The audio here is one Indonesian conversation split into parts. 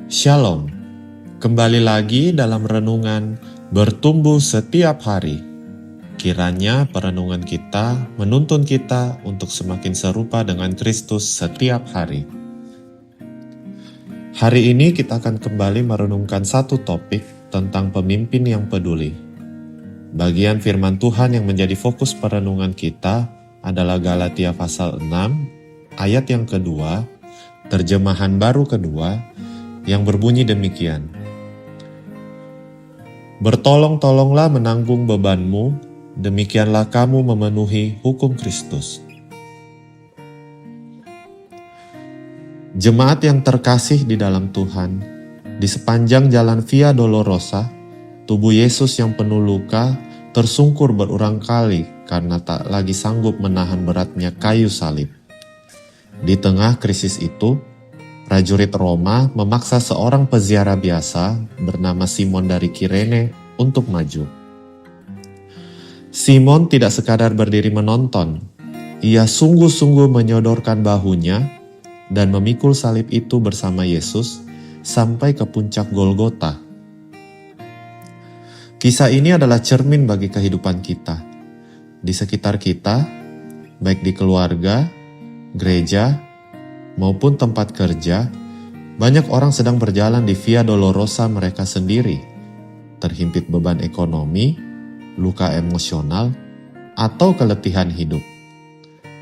Shalom, kembali lagi dalam renungan bertumbuh setiap hari. Kiranya perenungan kita menuntun kita untuk semakin serupa dengan Kristus setiap hari. Hari ini kita akan kembali merenungkan satu topik tentang pemimpin yang peduli. Bagian firman Tuhan yang menjadi fokus perenungan kita adalah Galatia pasal 6, ayat yang kedua, terjemahan baru kedua, yang berbunyi demikian. Bertolong-tolonglah menanggung bebanmu, demikianlah kamu memenuhi hukum Kristus. Jemaat yang terkasih di dalam Tuhan, di sepanjang jalan Via Dolorosa, tubuh Yesus yang penuh luka tersungkur berulang kali karena tak lagi sanggup menahan beratnya kayu salib. Di tengah krisis itu, prajurit Roma memaksa seorang peziarah biasa bernama Simon dari Kirene untuk maju. Simon tidak sekadar berdiri menonton, ia sungguh-sungguh menyodorkan bahunya dan memikul salib itu bersama Yesus sampai ke puncak Golgota. Kisah ini adalah cermin bagi kehidupan kita. Di sekitar kita, baik di keluarga, gereja, maupun tempat kerja, banyak orang sedang berjalan di Via Dolorosa mereka sendiri, terhimpit beban ekonomi, luka emosional, atau keletihan hidup.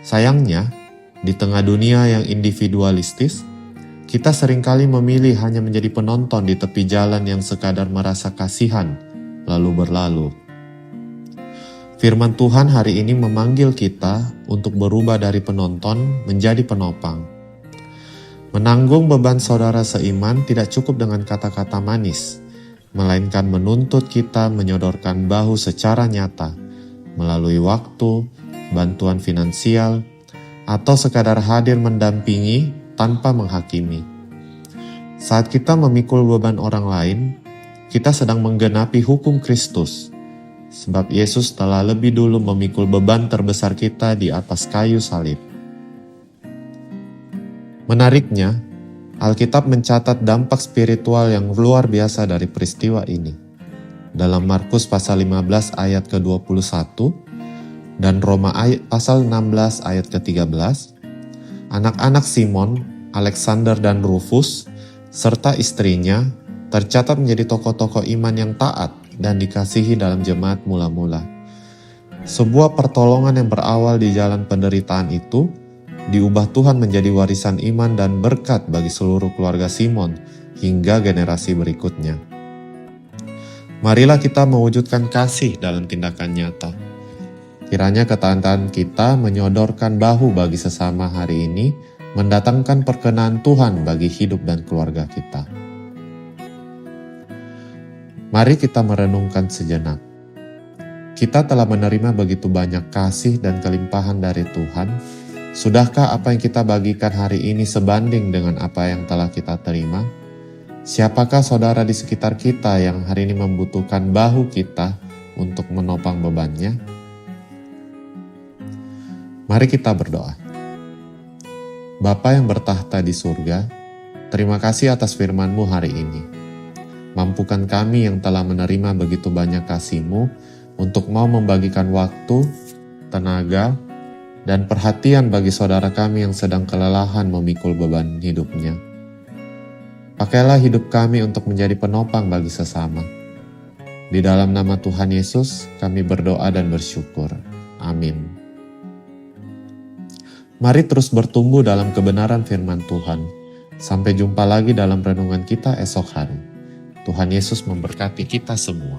Sayangnya, di tengah dunia yang individualistis, kita seringkali memilih hanya menjadi penonton di tepi jalan yang sekadar merasa kasihan, lalu berlalu. Firman Tuhan hari ini memanggil kita untuk berubah dari penonton menjadi penopang. Menanggung beban saudara seiman tidak cukup dengan kata-kata manis, melainkan menuntut kita menyodorkan bahu secara nyata, melalui waktu, bantuan finansial, atau sekadar hadir mendampingi tanpa menghakimi. Saat kita memikul beban orang lain, kita sedang menggenapi hukum Kristus, sebab Yesus telah lebih dulu memikul beban terbesar kita di atas kayu salib. Menariknya, Alkitab mencatat dampak spiritual yang luar biasa dari peristiwa ini. Dalam Markus pasal 15 ayat ke-21 dan Roma pasal 16 ayat ke-13, anak-anak Simon, Alexander dan Rufus, serta istrinya tercatat menjadi tokoh-tokoh iman yang taat dan dikasihi dalam jemaat mula-mula. Sebuah pertolongan yang berawal di jalan penderitaan itu diubah Tuhan menjadi warisan iman dan berkat bagi seluruh keluarga Simon hingga generasi berikutnya. Marilah kita mewujudkan kasih dalam tindakan nyata. Kiranya ketaatan kita menyodorkan bahu bagi sesama hari ini mendatangkan perkenan Tuhan bagi hidup dan keluarga kita. Mari kita merenungkan sejenak. Kita telah menerima begitu banyak kasih dan kelimpahan dari Tuhan. Sudahkah apa yang kita bagikan hari ini sebanding dengan apa yang telah kita terima? Siapakah saudara di sekitar kita yang hari ini membutuhkan bahu kita untuk menopang bebannya? Mari kita berdoa. Bapa yang bertahta di surga, terima kasih atas firman-Mu hari ini. Mampukan kami yang telah menerima begitu banyak kasih-Mu untuk mau membagikan waktu, tenaga, dan perhatian bagi saudara kami yang sedang kelelahan memikul beban hidupnya. Pakailah hidup kami untuk menjadi penopang bagi sesama. Di dalam nama Tuhan Yesus, kami berdoa dan bersyukur. Amin. Mari terus bertumbuh dalam kebenaran firman Tuhan. Sampai jumpa lagi dalam renungan kita esok hari. Tuhan Yesus memberkati kita semua.